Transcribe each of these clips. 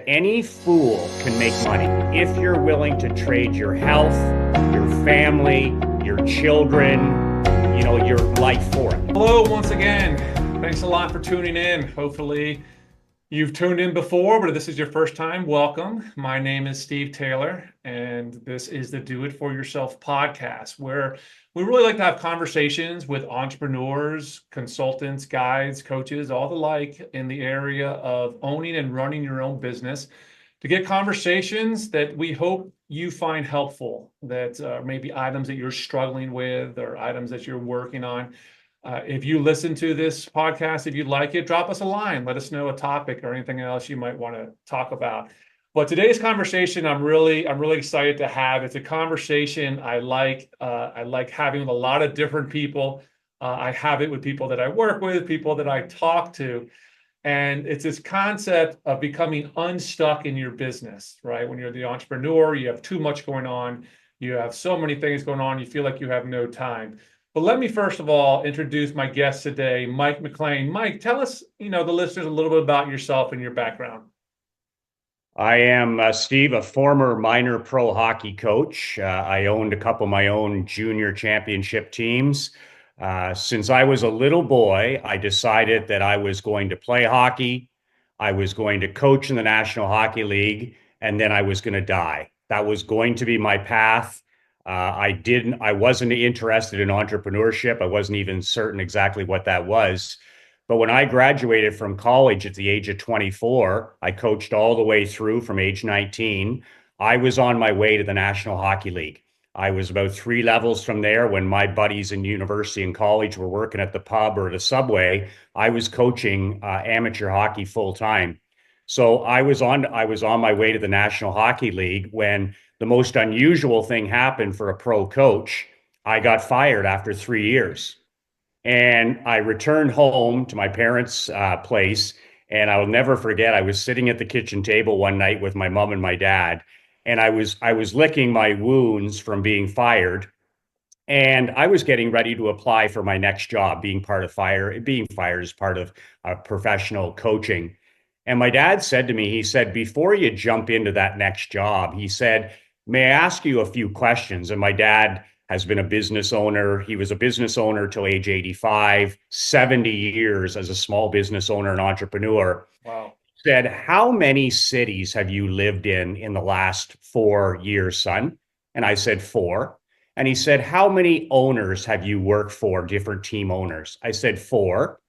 any fool can make money if you're willing to trade your health, your family, your children, your life for it. Hello, once again. Thanks a lot for tuning in. Hopefully, you've tuned in before, but if this is your first time, welcome. My name is Steve Taylor, and this is the Do It For Yourself podcast, where we really like to have conversations with entrepreneurs, consultants, guides, coaches, all the like in the area of owning and running your own business to get conversations that we hope you find helpful, that maybe items that you're struggling with or items that you're working on. If you listen to this podcast, if you like it, drop us a line. Let us know a topic or anything else you might want to talk about. But today's conversation, I'm really excited to have. It's a conversation I like. I like having with a lot of different people. I have it with people that I work with, people that I talk to. And it's this concept of becoming unstuck in your business, right? When you're the entrepreneur, you have too much going on. You have so many things going on. You feel like you have no time. But let me first of all introduce my guest today, Mike McLean. Mike, tell us, the listeners a little bit about yourself and your background. I am, Steve, a former minor pro hockey coach. I owned a couple of my own junior championship teams. Since I was a little boy, I decided that I was going to play hockey. I was going to coach in the National Hockey League, and then I was going to die. That was going to be my path. I wasn't interested in entrepreneurship. I wasn't even certain exactly what that was. But when I graduated from college at the age of 24, I coached all the way through from age 19. I was on my way to the National Hockey League. I was about 3 levels from there when my buddies in university and college were working at the pub or the subway. I was coaching amateur hockey full time. So I was on my way to the National Hockey League when the most unusual thing happened for a pro coach. I got fired after 3 years. And I returned home to my parents' place. And I will never forget, I was sitting at the kitchen table one night with my mom and my dad. And I was licking my wounds from being fired. And I was getting ready to apply for my next job, being fired as part of professional coaching. And my dad said to me, he said, before you jump into that next job, he said, may I ask you a few questions? And my dad has been a business owner. He was a business owner till age 85, 70 years as a small business owner and entrepreneur. Wow. Said, how many cities have you lived in the last 4 years, son? And I said, four. And he said, how many owners have you worked for, different team owners? I said, four.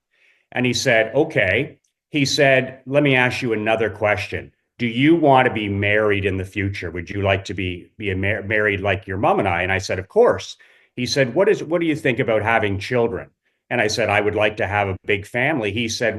And he said, okay. He said, let me ask you another question. Do you want to be married in the future? Would you like to be married like your mom and I? And I said, of course. He said, what do you think about having children? And I said, I would like to have a big family. He said,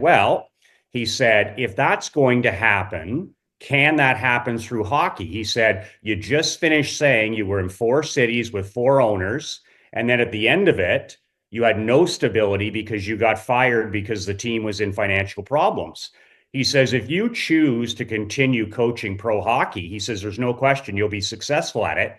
if that's going to happen, can that happen through hockey? He said, you just finished saying you were in 4 cities with 4 owners. And then at the end of it, you had no stability because you got fired because the team was in financial problems. He says, if you choose to continue coaching pro hockey, he says, there's no question you'll be successful at it.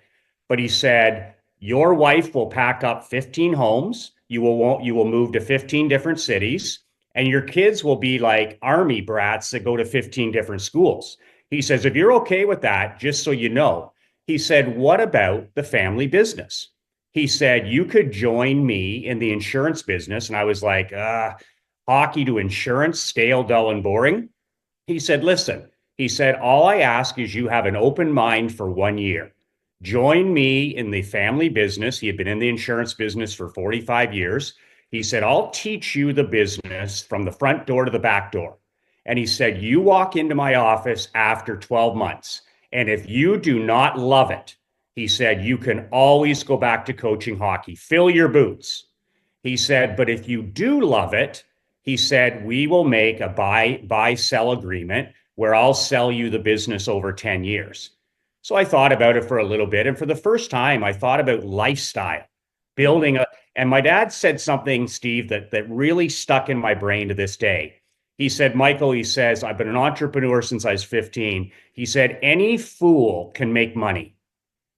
But he said, your wife will pack up 15 homes. You will move to 15 different cities, and your kids will be like army brats that go to 15 different schools. He says, if you're okay with that, just so you know, he said, what about the family business? He said, you could join me in the insurance business. And I was like, hockey to insurance, stale, dull, and boring. He said, listen, he said, all I ask is you have an open mind for 1 year. Join me in the family business. He had been in the insurance business for 45 years. He said, I'll teach you the business from the front door to the back door. And he said, you walk into my office after 12 months. And if you do not love it, he said, you can always go back to coaching hockey. Fill your boots. He said, but if you do love it, he said, we will make a buy sell agreement where I'll sell you the business over 10 years. So I thought about it for a little bit. And for the first time, I thought about lifestyle, and my dad said something, Steve, that really stuck in my brain to this day. He said, Michael, he says, I've been an entrepreneur since I was 15. He said, any fool can make money.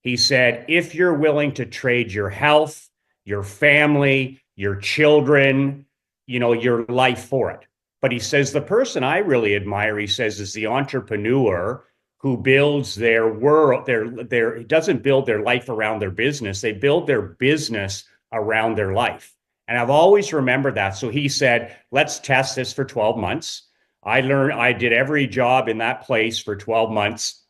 He said, if you're willing to trade your health, your family, your children, your life for it. But he says the person I really admire, he says, is the entrepreneur who builds their world, their doesn't build their life around their business. They build their business around their life. And I've always remembered that. So he said, let's test this for 12 months. I did every job in that place for 12 months.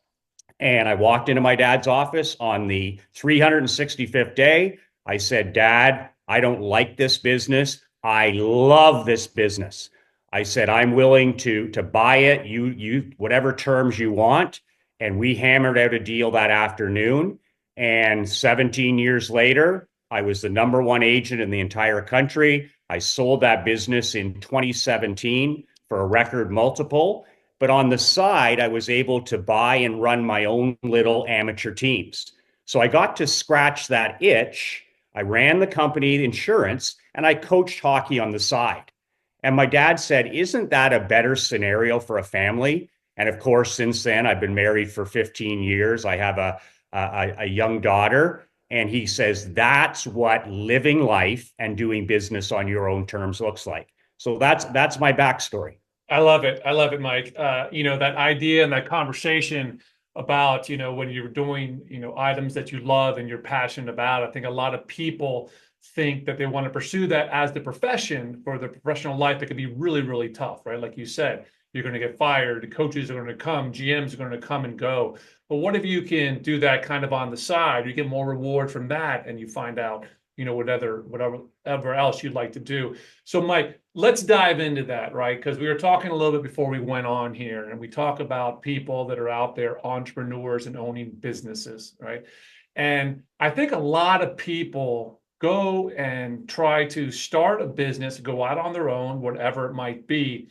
And I walked into my dad's office on the 365th day. I said, Dad, I don't like this business. I love this business. I said, I'm willing to buy it, whatever terms you want. And we hammered out a deal that afternoon. And 17 years later, I was the number one agent in the entire country. I sold that business in 2017 for a record multiple. But on the side, I was able to buy and run my own little amateur teams. So I got to scratch that itch. I ran the company insurance and I coached hockey on the side. And my dad said, isn't that a better scenario for a family? And of course, since then, I've been married for 15 years. I have a young daughter. And he says, that's what living life and doing business on your own terms looks like. So that's my backstory. I love it. I love it, Mike. That idea and that conversation about, when you're doing, items that you love and you're passionate about. I think a lot of people think that they want to pursue that as the profession for their professional life. That could be really, really tough, right? Like you said, you're going to get fired. The coaches are going to come, GMs are going to come and go. But what if you can do that kind of on the side? You get more reward from that, and you find out, whatever else you'd like to do. So, Mike, let's dive into that, right? Because we were talking a little bit before we went on here, and we talk about people that are out there, entrepreneurs and owning businesses, right? And I think a lot of people go and try to start a business, go out on their own, whatever it might be.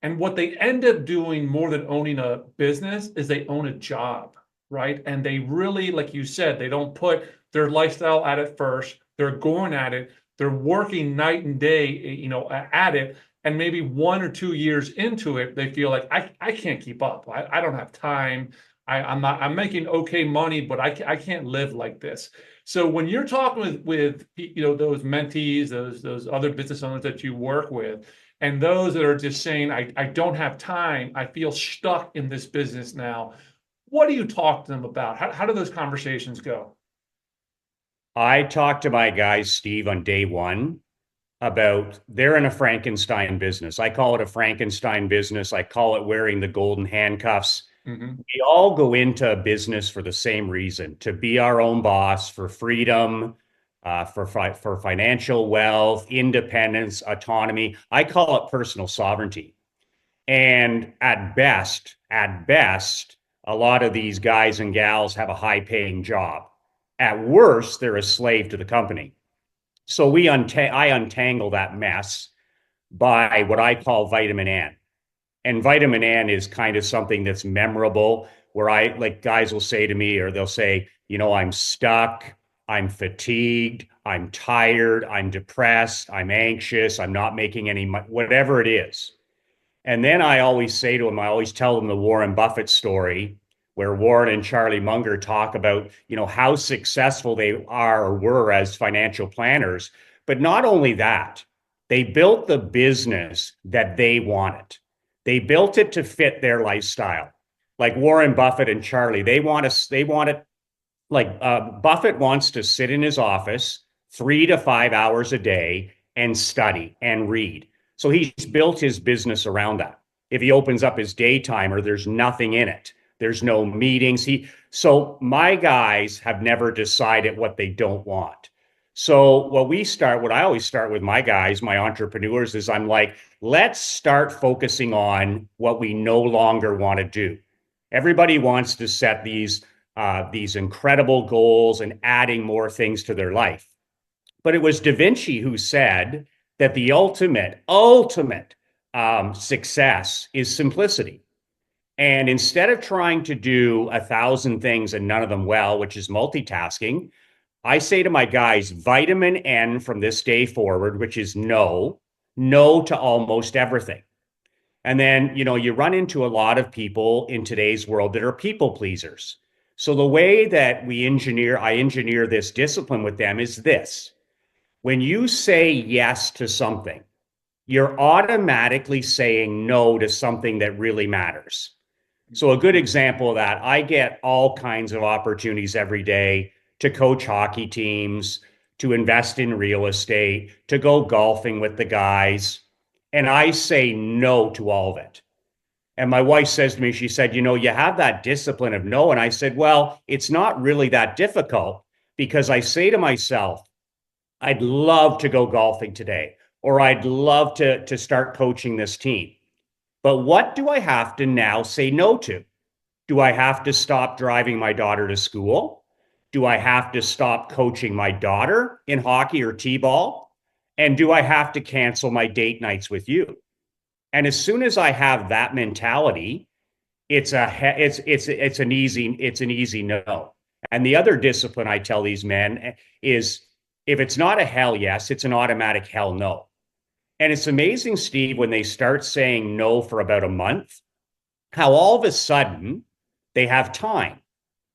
And what they end up doing more than owning a business is they own a job, right? And they really, like you said, they don't put their lifestyle at it first. They're going at it. They're working night and day, at it. And maybe 1 or 2 years into it, they feel like I can't keep up. I don't have time. I'm making okay money, but I can't live like this. So when you're talking with those mentees, those other business owners that you work with, and those that are just saying, I don't have time, I feel stuck in this business now, what do you talk to them about? How do those conversations go? I talked to my guys, Steve, on day one about they're in a Frankenstein business. I call it a Frankenstein business. I call it wearing the golden handcuffs. Mm-hmm. We all go into business for the same reason, to be our own boss, for freedom, for financial wealth, independence, autonomy. I call it personal sovereignty. And at best, a lot of these guys and gals have a high paying job. At worst, they're a slave to the company. So I untangle that mess by what I call vitamin N. And vitamin N is kind of something that's memorable where like guys will say to me, or they'll say, I'm stuck, I'm fatigued, I'm tired, I'm depressed, I'm anxious, I'm not making any money, whatever it is. And then I always say to them, I always tell them the Warren Buffett story where Warren and Charlie Munger talk about, how successful they are or were as financial planners. But not only that, they built the business that they wanted. They built it to fit their lifestyle. Like Warren Buffett and Charlie, they want it like Buffett wants to sit in his office 3 to 5 hours a day and study and read. So he's built his business around that. If he opens up his day timer, there's nothing in it. There's no meetings. So my guys have never decided what they don't want. So what I always start with my guys, my entrepreneurs, is I'm like, let's start focusing on what we no longer want to do. Everybody wants to set these incredible goals and adding more things to their life. But it was Da Vinci who said that the ultimate success is simplicity. And instead of trying to do 1,000 things and none of them well, which is multitasking, I say to my guys, vitamin N from this day forward, which is no to almost everything. And then, you run into a lot of people in today's world that are people pleasers. So the way that I engineer this discipline with them is this. When you say yes to something, you're automatically saying no to something that really matters. So, a good example of that, I get all kinds of opportunities every day to coach hockey teams, to invest in real estate, to go golfing with the guys. And I say no to all of it. And my wife says to me, she said, you have that discipline of no. And I said, well, it's not really that difficult because I say to myself, I'd love to go golfing today, or I'd love to start coaching this team. But what do I have to now say no to? Do I have to stop driving my daughter to school? Do I have to stop coaching my daughter in hockey or t-ball? And do I have to cancel my date nights with you? And as soon as I have that mentality, it's an easy no. And the other discipline I tell these men is if it's not a hell yes, it's an automatic hell no. And it's amazing, Steve, when they start saying no for about a month, how all of a sudden they have time.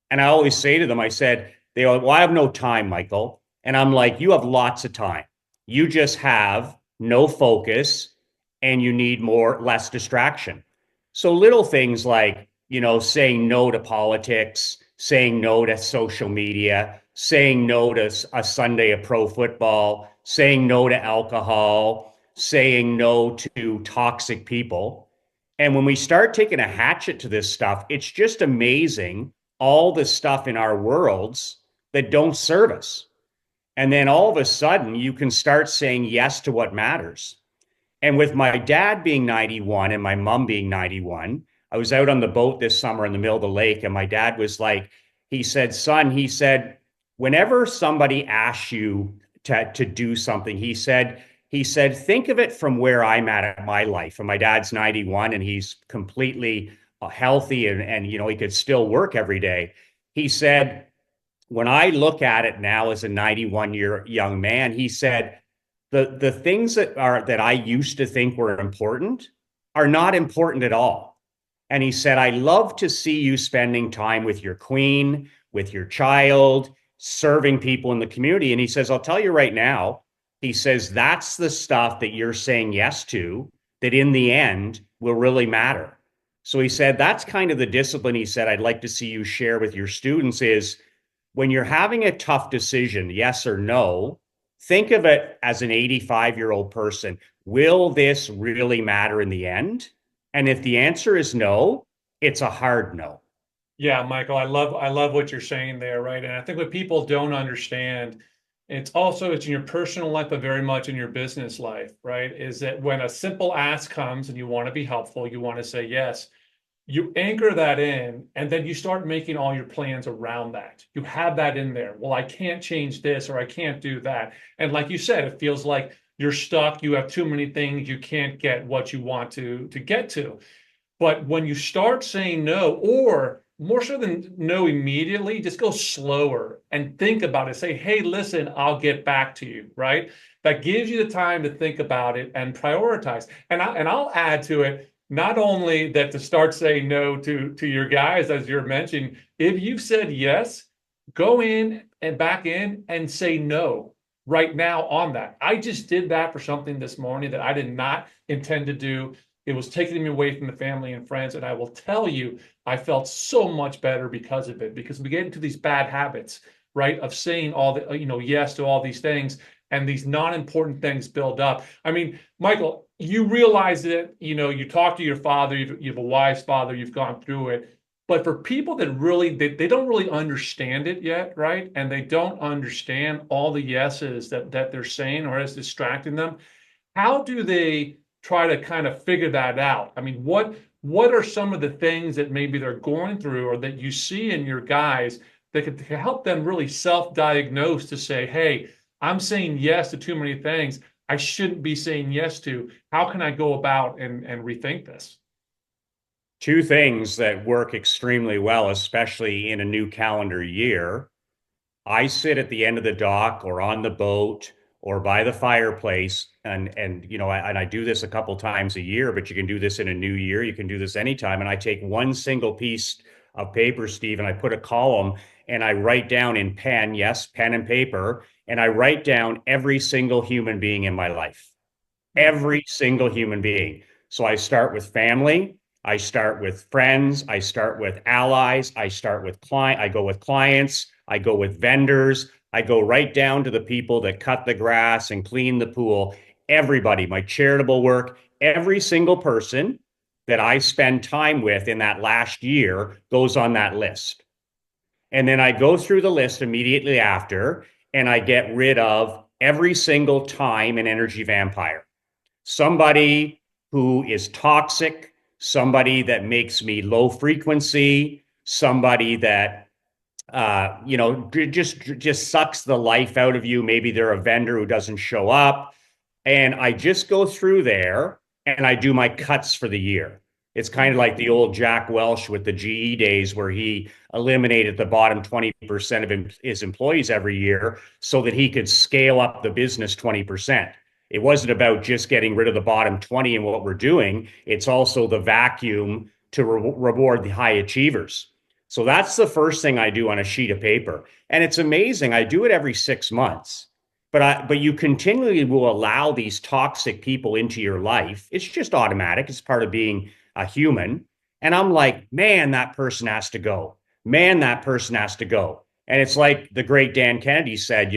And I always say to them, I said, they go, well, I have no time, Michael. And I'm like, you have lots of time. You just have no focus and you need less distraction. So little things like, saying no to politics, saying no to social media, saying no to a Sunday of pro football, saying no to alcohol, saying no to toxic people. And when we start taking a hatchet to this stuff, it's just amazing all the stuff in our worlds that don't serve us. And then all of a sudden, you can start saying yes to what matters. And with my dad being 91 and my mom being 91, I was out on the boat this summer in the middle of the lake. And my dad was like, he said, son, he said, whenever somebody asks you to do something, he said, think of it from where I'm at my life. And my dad's 91 and he's completely healthy and he could still work every day. He said, when I look at it now as a 91-year young man, he said, the things that I used to think were important are not important at all. And he said, I love to see you spending time with your queen, with your child, serving people in the community. And he says, I'll tell you right now, he says, that's the stuff that you're saying yes to that in the end will really matter. So he said, that's kind of the discipline he said, I'd like to see you share with your students is when you're having a tough decision, yes or no, think of it as an 85-year-old person. Will this really matter in the end? And if the answer is no, it's a hard no. Yeah, Michael, I love what you're saying there, right? And I think what people don't understand, it's in your personal life, but very much in your business life, right? Is that when a simple ask comes and you want to be helpful, you want to say yes, you anchor that in, and then you start making all your plans around that. You have that in there. Well, I can't change this or I can't do that. And like you said, it feels like you're stuck. You have too many things. You can't get what you want to get to. But when you start saying no, or more so than no immediately, just go slower and think about it. Say, hey, listen, I'll get back to you, right? That gives you the time to think about it and prioritize. And I'll add to it, not only that to start saying no to your guys, as you're mentioning, if you've said yes, go in and back in and say no right now on that. I just did that for something this morning that I did not intend to do. It was taking me away from the family and friends. And I will tell you, I felt so much better because of it, because we get into these bad habits, right? Of saying all the, yes to all these things, and these non-important things build up. I mean, Michael, you realize that, you talk to your father, you have a wise father, you've gone through it. But for people that really, they don't really understand it yet, right? And they don't understand all the yeses that they're saying or is distracting them. How do they try to kind of figure that out? I mean, what are some of the things that maybe they're going through or that you see in your guys that could help them really self-diagnose to say, hey, I'm saying yes to too many things I shouldn't be saying yes to. How can I go about and rethink this? Two things that work extremely well, especially in a new calendar year. I sit at the end of the dock or on the boat or by the fireplace and I do this a couple times a year, but you can do this in a new year, you can do this anytime, and I take one single piece of paper, Steve, and I put a column and I write down in pen, yes, pen and paper, and I write down every single human being in my life. Hmm. Every single human being. So I start with family, I start with friends, I start with allies, I go with clients, I go with vendors, I go right down to the people that cut the grass and clean the pool. Everybody, my charitable work, every single person that I spend time with in that last year goes on that list. And then I go through the list immediately after and I get rid of every single time an energy vampire. Somebody who is toxic, somebody that makes me low frequency, somebody that just sucks the life out of you. Maybe they're a vendor who doesn't show up. And I just go through there and I do my cuts for the year. It's kind of like the old Jack Welch with the GE days where he eliminated the bottom 20% of his employees every year so that he could scale up the business 20%. It wasn't about just getting rid of the bottom 20 and what we're doing. It's also the vacuum to reward the high achievers. So that's the first thing I do on a sheet of paper. And it's amazing. I do it every 6 months. But you continually will allow these toxic people into your life. It's just automatic. It's part of being a human. And I'm like, man, that person has to go. Man, that person has to go. And it's like the great Dan Kennedy said,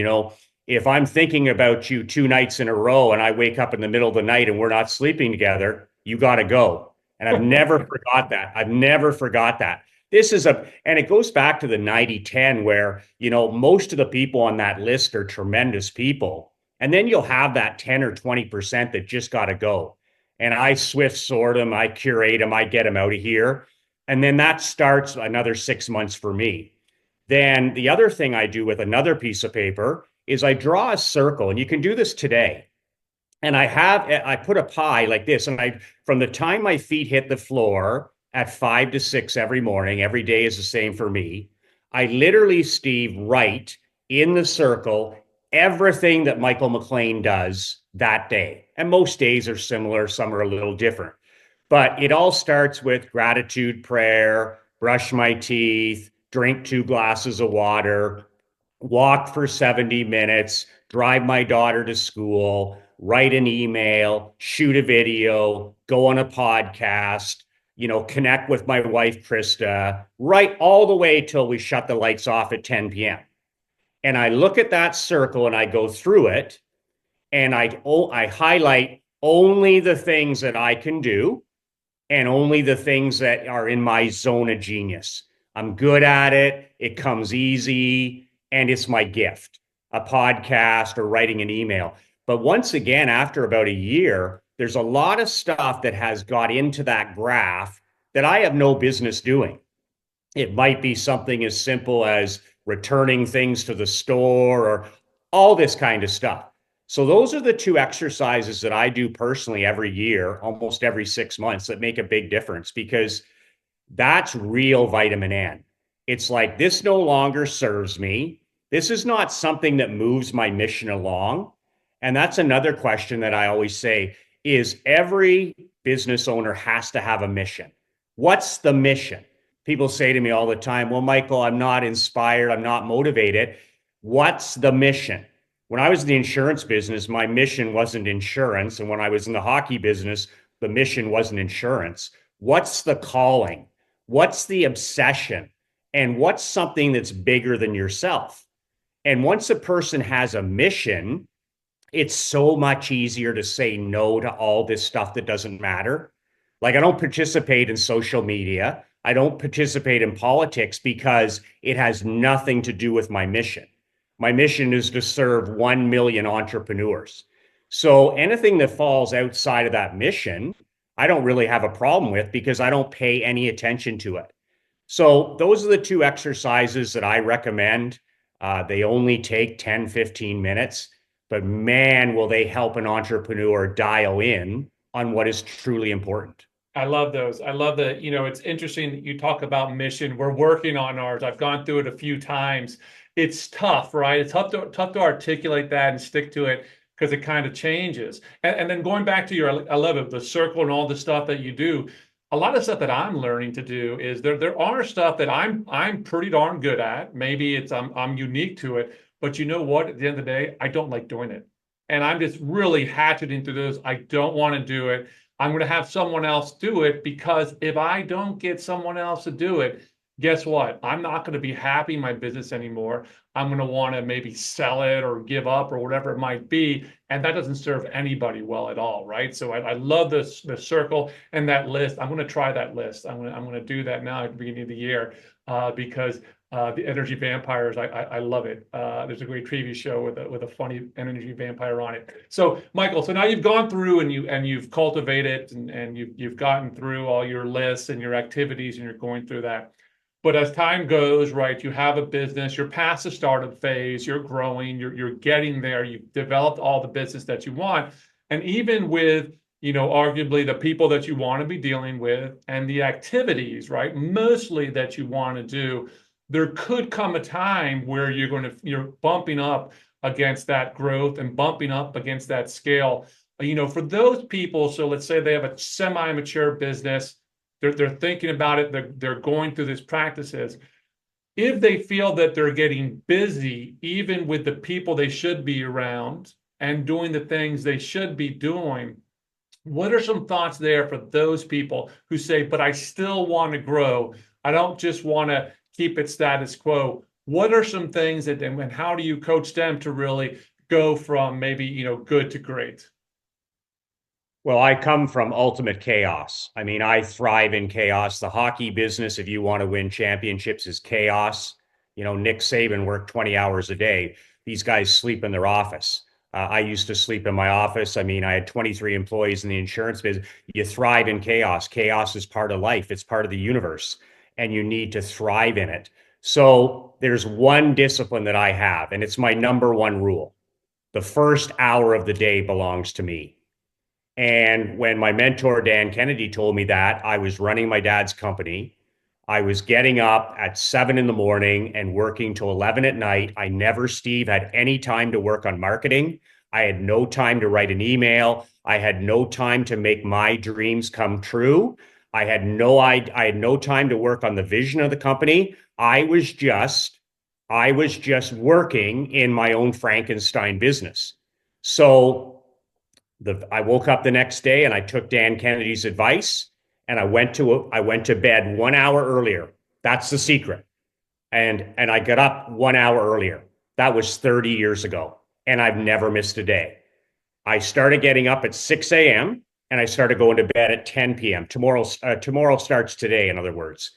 if I'm thinking about you 2 nights in a row and I wake up in the middle of the night and we're not sleeping together, you got to go. And I've never forgot that. I've never forgot that. And it goes back to the 90-10 where, most of the people on that list are tremendous people. And then you'll have that 10 or 20% that just got to go. And I swift sort them, I curate them, I get them out of here. And then that starts another 6 months for me. Then the other thing I do with another piece of paper is I draw a circle, and you can do this today. And I put a pie like this, and I from the time my feet hit the floor at 5 to 6 every morning, every day is the same for me. I literally, Steve, write in the circle everything that Michael McLean does that day. And most days are similar, some are a little different. But it all starts with gratitude prayer, brush my teeth, drink 2 glasses of water, walk for 70 minutes, drive my daughter to school, write an email, shoot a video, go on a podcast, connect with my wife, Krista, right all the way till we shut the lights off at 10 p.m. And I look at that circle and I go through it and I highlight only the things that I can do and only the things that are in my zone of genius. I'm good at it. It comes easy and it's my gift, a podcast or writing an email. But once again, after about a year, there's a lot of stuff that has got into that graph that I have no business doing. It might be something as simple as returning things to the store or all this kind of stuff. So those are the two exercises that I do personally every year, almost every 6 months, that make a big difference because that's real vitamin N. It's like this no longer serves me. This is not something that moves my mission along. And that's another question that I always say is every business owner has to have a mission. What's the mission? People say to me all the time, well, Michael, I'm not inspired. I'm not motivated. What's the mission? When I was in the insurance business, my mission wasn't insurance. And when I was in the hockey business, the mission wasn't insurance. What's the calling? What's the obsession? And what's something that's bigger than yourself? And once a person has a mission, it's so much easier to say no to all this stuff that doesn't matter. Like, I don't participate in social media. I don't participate in politics because it has nothing to do with my mission. My mission is to serve 1 million entrepreneurs. So anything that falls outside of that mission, I don't really have a problem with because I don't pay any attention to it. So those are the two exercises that I recommend. They only take 10, 15 minutes, but man, will they help an entrepreneur dial in on what is truly important. I love those. I love that. It's interesting that you talk about mission. We're working on ours. I've gone through it a few times. It's tough, right? It's tough to articulate that and stick to it because it kind of changes. And then going back to I love it, the circle and all the stuff that you do. A lot of stuff that I'm learning to do is there are stuff that I'm pretty darn good at. Maybe I'm unique to it, but you know what? At the end of the day, I don't like doing it. and I'm just really hatcheting through those. I don't want to do it. I'm going to have someone else do it, because if I don't get someone else to do it, guess what? I'm not going to be happy in my business anymore. I'm going to want to maybe sell it or give up or whatever it might be. And that doesn't serve anybody well at all, right? So I love this, the circle and that list. I'm going to try that list. I'm going to do that now at the beginning of the year, because the energy vampires, I love it. There's a great TV show with a funny energy vampire on it. So Michael, so now you've gone through and you've cultivated and you've gotten through all your lists and your activities, and you're going through that. But as time goes, right, you have a business, you're past the startup phase, you're growing, you're getting there, you've developed all the business that you want. And even with, arguably the people that you want to be dealing with and the activities, right, mostly that you want to do, there could come a time where you're bumping up against that growth and bumping up against that scale. For those people, so let's say they have a semi-mature business, they're thinking about it, they're going through these practices. If they feel that they're getting busy, even with the people they should be around and doing the things they should be doing, what are some thoughts there for those people who say, but I still want to grow? I don't just want to keep it status quo. What are some things and how do you coach them to really go from maybe, good to great? Well, I come from ultimate chaos. I mean, I thrive in chaos. The hockey business, if you want to win championships, is chaos. Nick Saban worked 20 hours a day. These guys sleep in their office. I used to sleep in my office. I mean, I had 23 employees in the insurance business. You thrive in chaos. Chaos is part of life, it's part of the universe, and you need to thrive in it. So there's one discipline that I have, and it's my number one rule. The first hour of the day belongs to me. And when my mentor, Dan Kennedy, told me that, I was running my dad's company. I was getting up at 7 in the morning and working till 11 at night. I never, Steve, had any time to work on marketing. I had no time to write an email. I had no time to make my dreams come true. I had no time to work on the vision of the company. I was just working in my own Frankenstein business. So I woke up the next day and I took Dan Kennedy's advice and I went to bed 1 hour earlier. That's the secret. And I got up 1 hour earlier. That was 30 years ago, and I've never missed a day. I started getting up at 6 a.m. and I started going to bed at 10 p.m. Tomorrow starts today, in other words.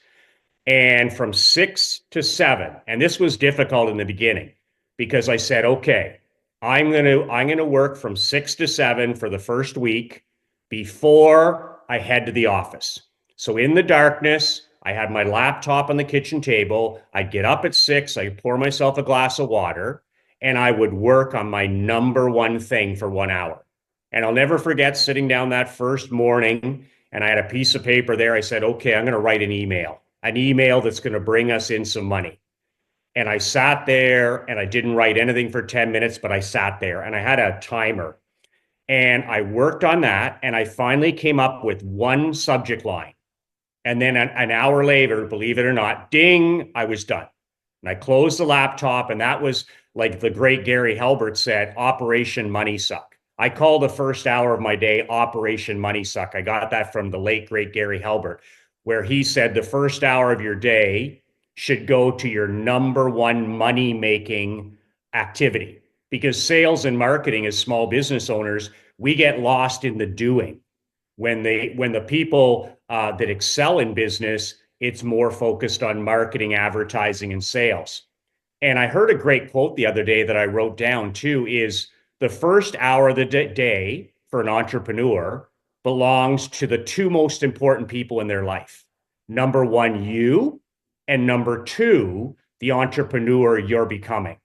And from 6 to 7, and this was difficult in the beginning because I said, okay, I'm gonna work from 6 to 7 for the first week before I head to the office. So in the darkness, I had my laptop on the kitchen table. I'd get up at 6, I'd pour myself a glass of water, and I would work on my number one thing for 1 hour. And I'll never forget sitting down that first morning, and I had a piece of paper there. I said, okay, I'm gonna write an email that's gonna bring us in some money. And I sat there and I didn't write anything for 10 minutes, but I sat there and I had a timer and I worked on that. And I finally came up with one subject line. And then an hour later, believe it or not, ding, I was done. And I closed the laptop. And that was, like the great Gary Halbert said, Operation Money Suck. I call the first hour of my day Operation Money Suck. I got that from the late, great Gary Halbert, where he said the first hour of your day should go to your number one money making activity, because sales and marketing, as small business owners, we get lost in the doing. When the people that excel in business, it's more focused on marketing, advertising, and sales. And I heard a great quote the other day that I wrote down too, is the first hour of the day for an entrepreneur belongs to the two most important people in their life. Number one, you, and number two, the entrepreneur you're becoming.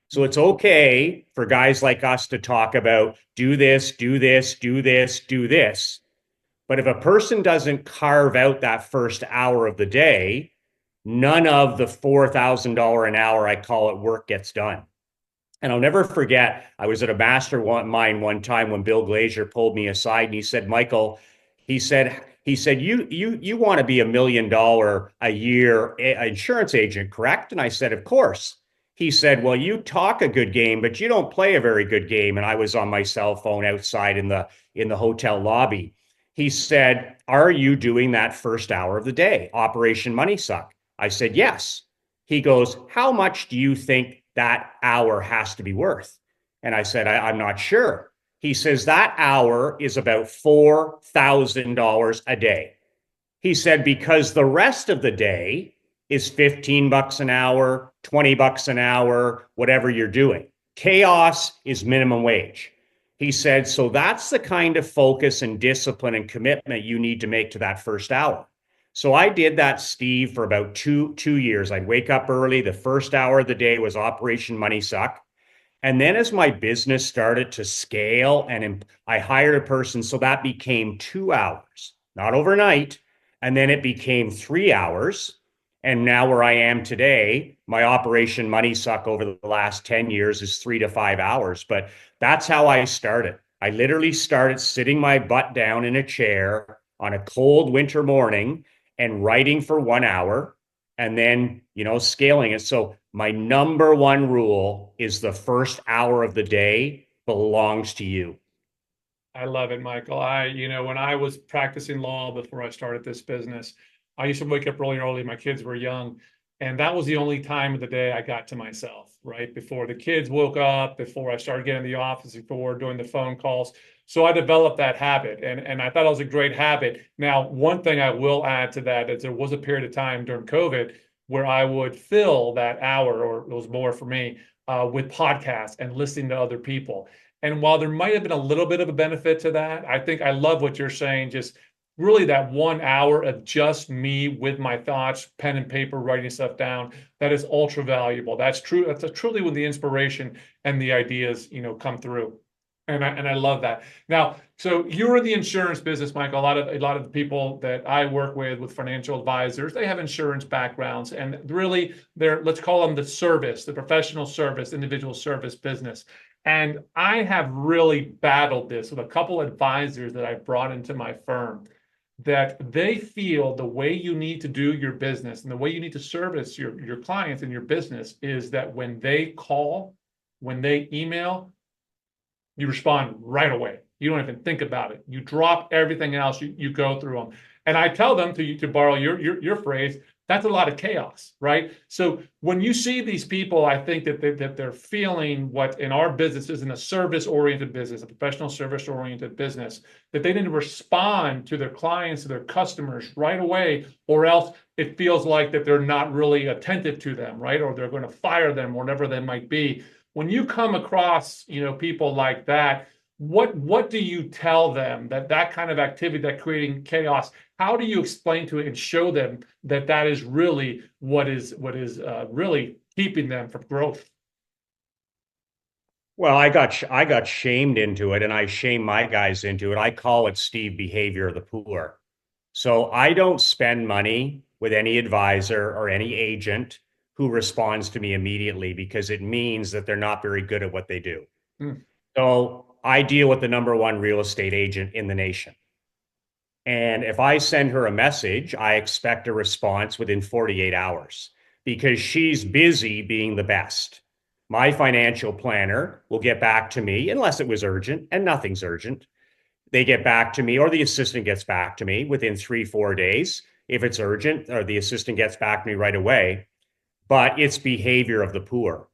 So it's okay for guys like us to talk about do this, do this, do this, do this. But if a person doesn't carve out that first hour of the day, none of the $4,000 an hour, I call it, work gets done. And I'll never forget, I was at a mastermind one time when Bill Glazier pulled me aside and he said, Michael, he said, you want to be $1 million a year insurance agent, correct? And I said, of course. He said, well, you talk a good game, but you don't play a very good game. And I was on my cell phone outside in the hotel lobby. He said, are you doing that first hour of the day, Operation Money Suck? I said, yes. He goes, how much do you think that hour has to be worth? And I said, I'm not sure. He says, that hour is about $4,000 a day. He said, because the rest of the day is 15 bucks an hour, 20 bucks an hour, whatever you're doing. Chaos is minimum wage. He said, so that's the kind of focus and discipline and commitment you need to make to that first hour. So I did that, Steve, for about two years. I'd wake up early. The first hour of the day was Operation Money Suck. And then as my business started to scale and I hired a person, so that became 2 hours, not overnight. And then it became 3 hours. And now where I am today, my Operation Money Suck over the last 10 years is 3 to 5 hours. But that's how I started. I literally started sitting my butt down in a chair on a cold winter morning and writing for 1 hour and then, scaling it. So my number one rule is the first hour of the day belongs to you. I love it, Michael. When I was practicing law before I started this business, I used to wake up really early. My kids were young, and that was the only time of the day I got to myself, right? Before the kids woke up, before I started getting in the office, before doing the phone calls. So I developed that habit, and I thought it was a great habit. Now, one thing I will add to that is there was a period of time during COVID where I would fill that hour, or it was more for me, with podcasts and listening to other people. And while there might have been a little bit of a benefit to that, I think I love what you're saying. Just really that 1 hour of just me with my thoughts, pen and paper, writing stuff down, that is ultra valuable. That's true. That's truly when the inspiration and the ideas, come through. And I love that. Now, so you're in the insurance business, Michael. A lot of the people that I work with financial advisors, they have insurance backgrounds, and really they're, let's call them the professional service, individual service business. And I have really battled this with a couple advisors that I've brought into my firm, that they feel the way you need to do your business and the way you need to service your clients and your business is that when they call, when they email, you respond right away. You don't even think about it. You drop everything else. You go through them. And I tell them, to borrow your phrase, that's a lot of chaos, right? So when you see these people, I think that they're feeling what in our business is in a service-oriented business, a professional service-oriented business, that they need to respond to their clients, to their customers right away, or else it feels like that they're not really attentive to them, right? Or they're going to fire them, whatever they might be. When you come across, people like that, what do you tell them that kind of activity, that creating chaos, how do you explain to it and show them that that is really what is really keeping them from growth? Well, I got shamed into it, and I shame my guys into it. I call it, Steve, behavior of the poor. So I don't spend money with any advisor or any agent who responds to me immediately because it means that they're not very good at what they do. Mm. So I deal with the number one real estate agent in the nation. And if I send her a message, I expect a response within 48 hours because she's busy being the best. My financial planner will get back to me unless it was urgent, and nothing's urgent. They get back to me, or the assistant gets back to me within 3, 4 days. If it's urgent, or the assistant gets back to me right away. But it's behavior of the poor.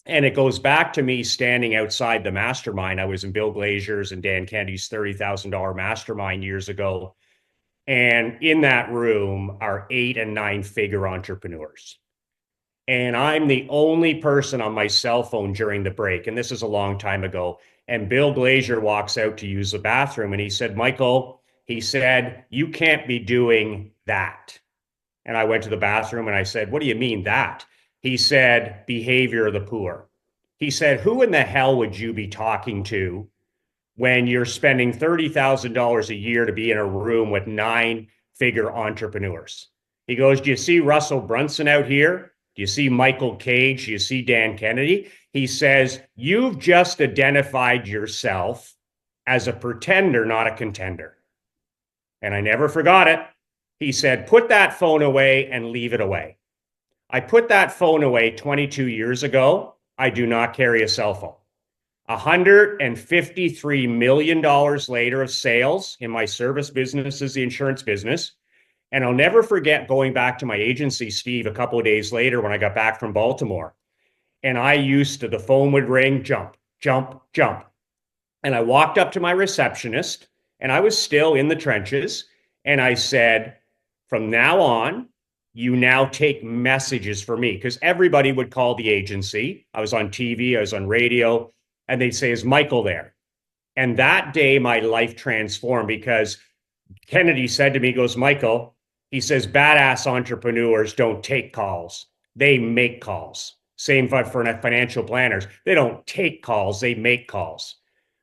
And it goes back to me standing outside the mastermind. I was in Bill Glazier's and Dan Kennedy's $30,000 mastermind years ago. And in that room are 8 and 9 figure entrepreneurs. And I'm the only person on my cell phone during the break. And this is a long time ago. And Bill Glazier walks out to use the bathroom and he said, Michael, he said, you can't be doing that. And I went to the bathroom and I said, what do you mean that? He said, behavior of the poor. He said, who in the hell would you be talking to when you're spending $30,000 a year to be in a room with 9 figure entrepreneurs? He goes, do you see Russell Brunson out here? Do you see Michael Cage? Do you see Dan Kennedy? He says, you've just identified yourself as a pretender, not a contender. And I never forgot it. He said, put that phone away and leave it away. I put that phone away 22 years ago. I do not carry a cell phone. $153 million later of sales in my service business is the insurance business. And I'll never forget going back to my agency, Steve, a couple of days later when I got back from Baltimore. And I used to, the phone would ring, jump, jump, jump. And I walked up to my receptionist, and I was still in the trenches. And I said, from now on, you now take messages for me, because everybody would call the agency. I was on TV, I was on radio, and they'd say, is Michael there? And that day, my life transformed because Kennedy said to me, he goes, Michael, he says, badass entrepreneurs don't take calls, they make calls. Same for financial planners. They don't take calls, they make calls.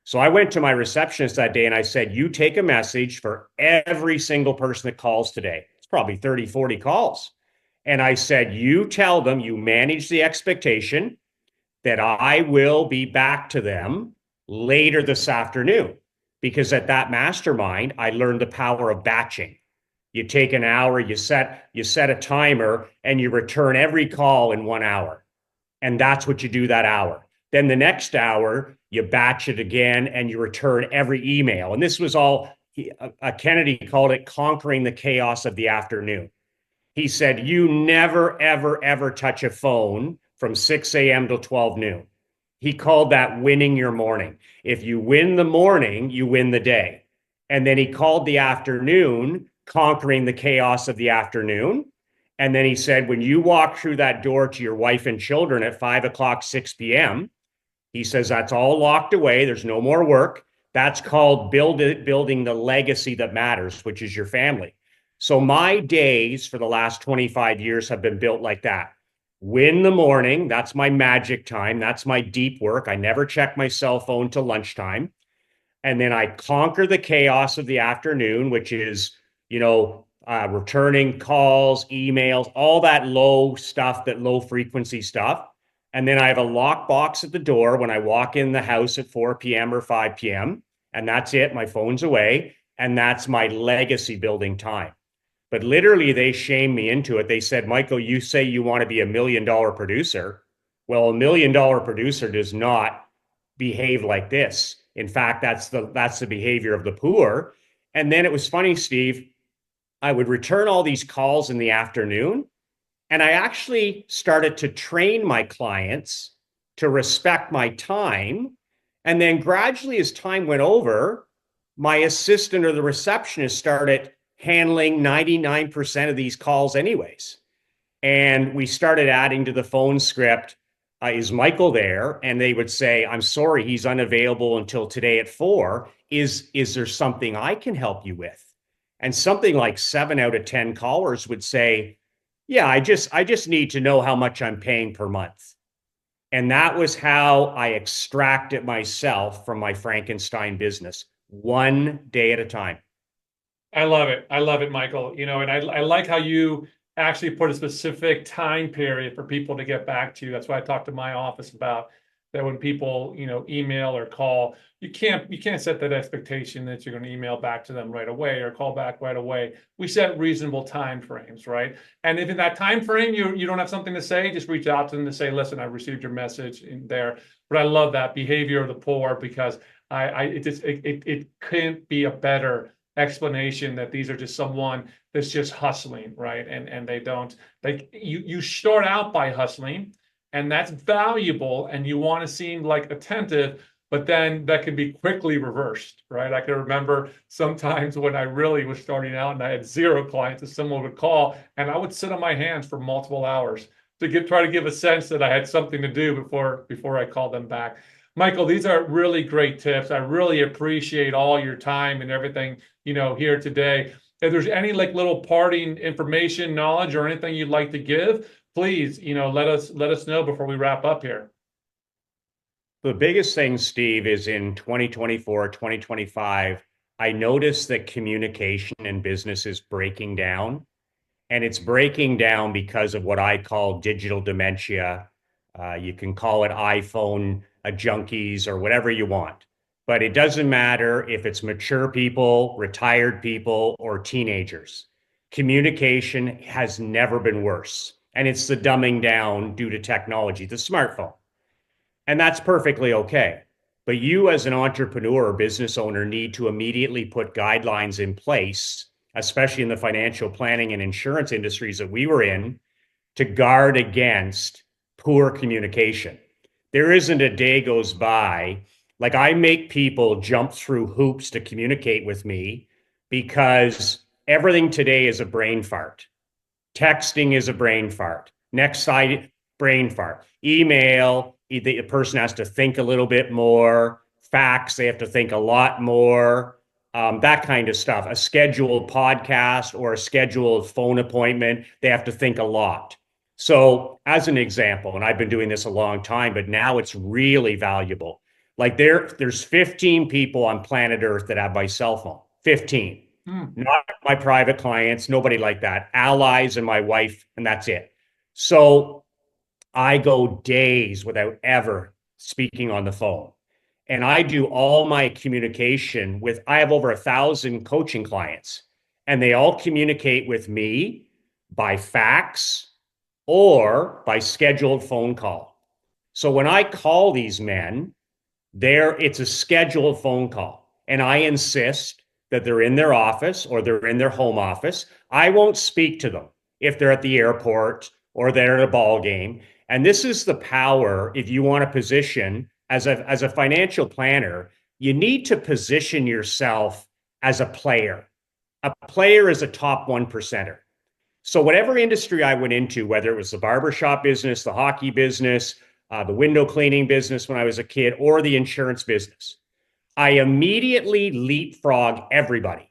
So I went to my receptionist that day and I said, you take a message for every single person that calls today. It's probably 30, 40 calls. And I said, you tell them, you manage the expectation that I will be back to them later this afternoon. Because at that mastermind, I learned the power of batching. You take an hour, you set a timer, and you return every call in 1 hour. And that's what you do that hour. Then the next hour, you batch it again and you return every email. And this was all, Kennedy called it conquering the chaos of the afternoon. He said, you never, ever, ever touch a phone from 6 a.m. till 12 noon. He called that winning your morning. If you win the morning, you win the day. And then he called the afternoon conquering the chaos of the afternoon. And then he said, when you walk through that door to your wife and children at 5 o'clock, 6 p.m., he says, that's all locked away. There's no more work. That's called building the legacy that matters, which is your family. So my days for the last 25 years have been built like that. Win the morning. That's my magic time. That's my deep work. I never check my cell phone till lunchtime. And then I conquer the chaos of the afternoon, which is, returning calls, emails, all that low stuff, that low frequency stuff. And then I have a lock box at the door when I walk in the house at 4 p.m. or 5 p.m. And that's it. My phone's away. And that's my legacy building time. But literally, they shamed me into it. They said, Michael, you say you want to be $1 million producer. Well, $1 million producer does not behave like this. In fact, that's the behavior of the poor. And then it was funny, Steve, I would return all these calls in the afternoon, and I actually started to train my clients to respect my time. And then gradually, as time went over, my assistant or the receptionist started handling 99% of these calls anyways. And we started adding to the phone script, is Michael there? And they would say, I'm sorry, he's unavailable until today at 4. Is there something I can help you with? And something like 7 out of 10 callers would say, yeah, I just need to know how much I'm paying per month. And that was how I extracted myself from my Frankenstein business, one day at a time. I love it. I love it, Michael. And I like how you actually put a specific time period for people to get back to you. That's why I talked to my office about that. When people, email or call, you can't set that expectation that you're going to email back to them right away or call back right away. We set reasonable time frames, right? And if in that time frame you don't have something to say, just reach out to them to say, listen, I received your message in there. But I love that behavior of the poor, because it couldn't be a better explanation that these are just someone that's just hustling, right? And they don't, like, you start out by hustling, and that's valuable, and you want to seem like attentive, but then that can be quickly reversed, right? I can remember sometimes when I really was starting out and I had 0 clients, and someone would call, and I would sit on my hands for multiple hours to try to give a sense that I had something to do before I called them back. Michael, these are really great tips. I really appreciate all your time and everything, here today. If there's any little parting information, knowledge, or anything you'd like to give, please, let us know before we wrap up here. The biggest thing, Steve, is in 2024, 2025, I noticed that communication in business is breaking down. And it's breaking down because of what I call digital dementia. You can call it iPhone junkies or whatever you want. But it doesn't matter if it's mature people, retired people, or teenagers. Communication has never been worse. and it's the dumbing down due to technology, the smartphone. And that's perfectly okay. But you, as an entrepreneur or business owner, need to immediately put guidelines in place, especially in the financial planning and insurance industries that we were in, to guard against poor communication. There isn't a day goes by. Like, I make people jump through hoops to communicate with me because everything today is a brain fart. Texting is a brain fart. Next side, brain fart. Email, the person has to think a little bit more. Fax, they have to think a lot more. That kind of stuff. A scheduled podcast or a scheduled phone appointment, they have to think a lot. So, as an example, and I've been doing this a long time, but now it's really valuable. Like, there's 15 people on planet Earth that have my cell phone. 15. Hmm. Not my private clients, nobody like that. Allies and my wife, and that's it. So I go days without ever speaking on the phone. And I do all my communication with, I have over 1,000 coaching clients, and they all communicate with me by fax or by scheduled phone call. So when I call these men, it's a scheduled phone call. And I insist that they're in their office or they're in their home office. I won't speak to them if they're at the airport or they're at a ball game. And this is the power. If you want to position as a financial planner, you need to position yourself as a player. A player is a top one percenter. So whatever industry I went into, whether it was the barbershop business, the hockey business, the window cleaning business when I was a kid, or the insurance business, I immediately leapfrog everybody.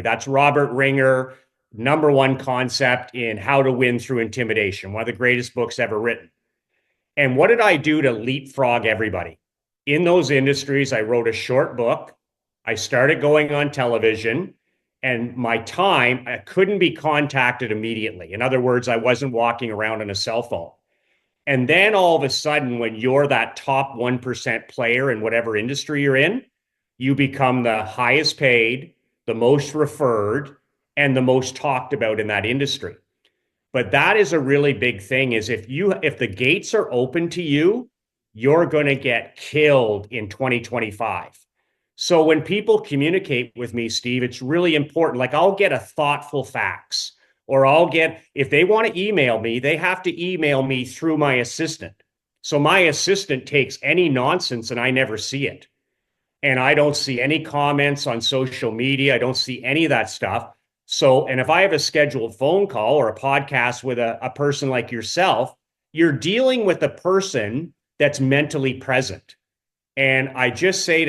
That's Robert Ringer, number one concept in How to Win Through Intimidation, one of the greatest books ever written. And what did I do to leapfrog everybody? In those industries, I wrote a short book. I started going on television, and I couldn't be contacted immediately. In other words, I wasn't walking around on a cell phone. And then all of a sudden, when you're that top 1% player in whatever industry you're in, you become the highest paid, the most referred, and the most talked about in that industry. But that is a really big thing, is if the gates are open to you, you're going to get killed in 2025. So when people communicate with me, Steve, it's really important. Like, I'll get a thoughtful fax, or if they want to email me, they have to email me through my assistant. So my assistant takes any nonsense and I never see it. And I don't see any comments on social media. I don't see any of that stuff. So, and if I have a scheduled phone call or a podcast with a person like yourself, you're dealing with a person that's mentally present. And I just say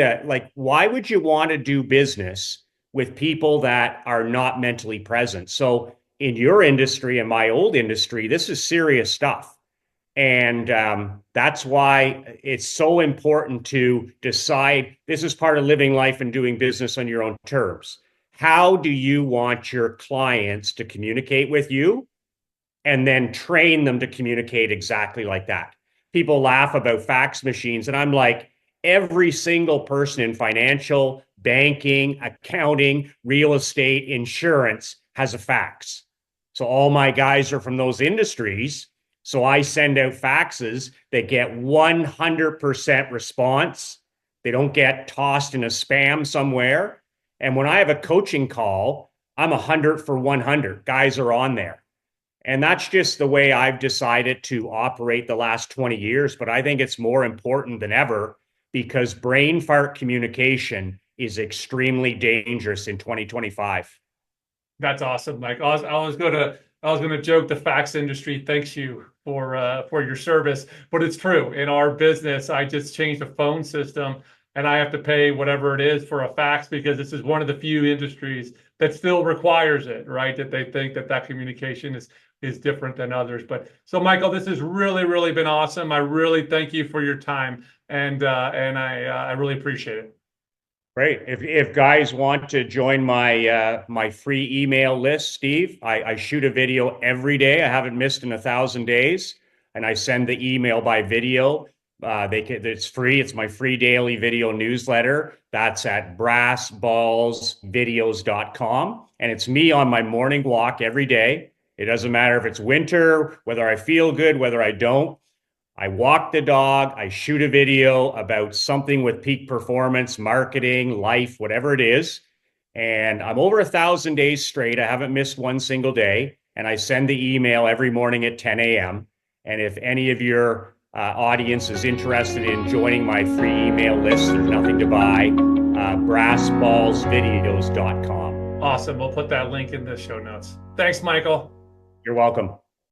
why would you want to do business with people that are not mentally present? So in your industry and my old industry, this is serious stuff. And that's why it's so important to decide, this is part of living life and doing business on your own terms. How do you want your clients to communicate with you? And then train them to communicate exactly like that. People laugh about fax machines, and I'm like, every single person in financial, banking, accounting, real estate, insurance has a fax. So all my guys are from those industries. So I send out faxes that get 100% response. They don't get tossed in a spam somewhere. And when I have a coaching call, I'm 100 for 100. Guys are on there. And that's just the way I've decided to operate the last 20 years. But I think it's more important than ever, because brain fart communication is extremely dangerous in 2025. That's awesome, Mike. I was gonna joke the fax industry thanks you for your service, but it's true. In our business, I just changed the phone system, and I have to pay whatever it is for a fax because this is one of the few industries that still requires it, right? That they think that communication is different than others. But so, Michael, this has really been awesome. I really thank you for your time, and I really appreciate it. Great. If guys want to join my free email list, Steve, I shoot a video every day. I haven't missed in 1,000 days, and I send the email by video. It's free. It's my free daily video newsletter. That's at brassballsvideos.com, and it's me on my morning walk every day. It doesn't matter if it's winter, whether I feel good, whether I don't. I walk the dog, I shoot a video about something with peak performance, marketing, life, whatever it is. And I'm over 1,000 days straight. I haven't missed one single day. And I send the email every morning at 10 a.m. And if any of your audience is interested in joining my free email list, there's nothing to buy. Brassballsvideos.com. Awesome. We'll put that link in the show notes. Thanks, Michael. You're welcome.